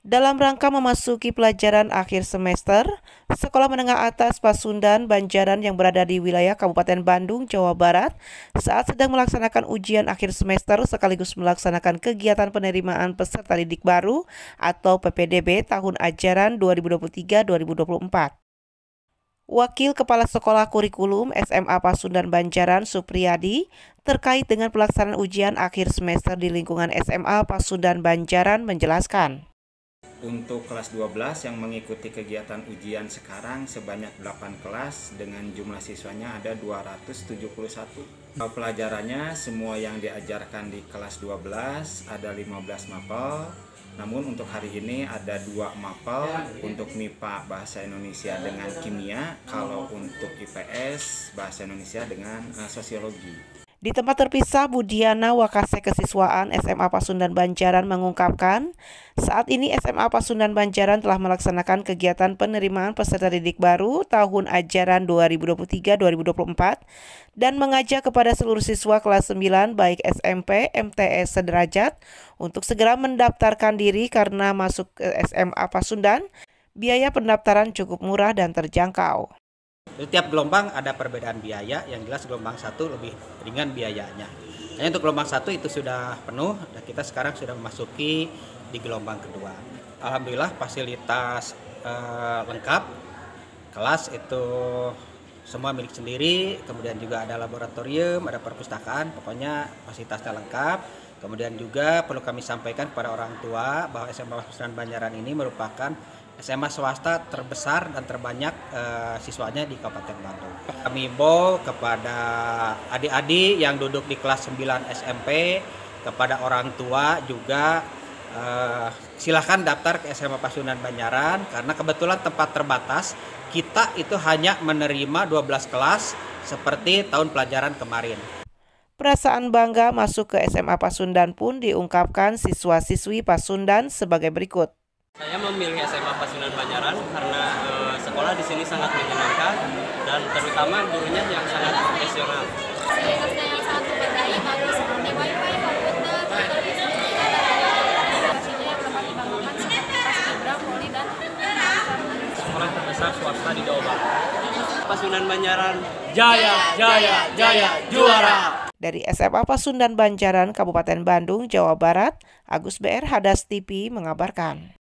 Dalam rangka memasuki pelajaran akhir semester, Sekolah Menengah Atas Pasundan Banjaran yang berada di wilayah Kabupaten Bandung, Jawa Barat, saat sedang melaksanakan ujian akhir semester sekaligus melaksanakan kegiatan penerimaan peserta didik baru atau PPDB tahun ajaran 2023-2024. Wakil Kepala Sekolah Kurikulum SMA Pasundan Banjaran Supriyadi terkait dengan pelaksanaan ujian akhir semester di lingkungan SMA Pasundan Banjaran menjelaskan. Untuk kelas 12 yang mengikuti kegiatan ujian sekarang sebanyak 8 kelas dengan jumlah siswanya ada 271. Pelajarannya semua yang diajarkan di kelas 12 ada 15 mapel. Namun untuk hari ini ada 2 mapel untuk MIPA Bahasa Indonesia dengan Kimia, kalau untuk IPS Bahasa Indonesia dengan Sosiologi. Di tempat terpisah, Budiana Wakase Kesiswaan SMA Pasundan Banjaran mengungkapkan, saat ini SMA Pasundan Banjaran telah melaksanakan kegiatan penerimaan peserta didik baru tahun ajaran 2023-2024 dan mengajak kepada seluruh siswa kelas 9 baik SMP, MTS sederajat untuk segera mendaftarkan diri karena masuk ke SMA Pasundan, biaya pendaftaran cukup murah dan terjangkau. Setiap gelombang ada perbedaan biaya, yang jelas gelombang 1 lebih ringan biayanya. Hanya untuk gelombang 1 itu sudah penuh dan kita sekarang sudah memasuki di gelombang kedua. Alhamdulillah fasilitas lengkap, kelas itu semua milik sendiri, kemudian juga ada laboratorium, ada perpustakaan, pokoknya fasilitasnya lengkap. Kemudian juga perlu kami sampaikan kepada orang tua bahwa SMA Pasundan Banjaran ini merupakan SMA swasta terbesar dan terbanyak siswanya di Kabupaten Bandung. Kami himbau kepada adik-adik yang duduk di kelas 9 SMP, kepada orang tua juga silahkan daftar ke SMA Pasundan Banjaran karena kebetulan tempat terbatas, kita itu hanya menerima 12 kelas seperti tahun pelajaran kemarin. Perasaan bangga masuk ke SMA Pasundan pun diungkapkan siswa-siswi Pasundan sebagai berikut. Saya memilih SMA Pasundan Banjaran karena sekolah di sini sangat menyenangkan dan terutama gurunya yang sangat profesional. Fasilitasnya yang sangat memadai, bagus seperti wifi, komputer, televisi, lokasinya yang dapat dibanggakan seperti Paskibra, Poli, dan Sekolah terbesar swasta di Jawa Barat. Pasundan Banjaran, Jaya, jaya, jaya, juara! Dari SMA Pasundan Banjaran, Kabupaten Bandung, Jawa Barat, Agus BR Hadas TV mengabarkan.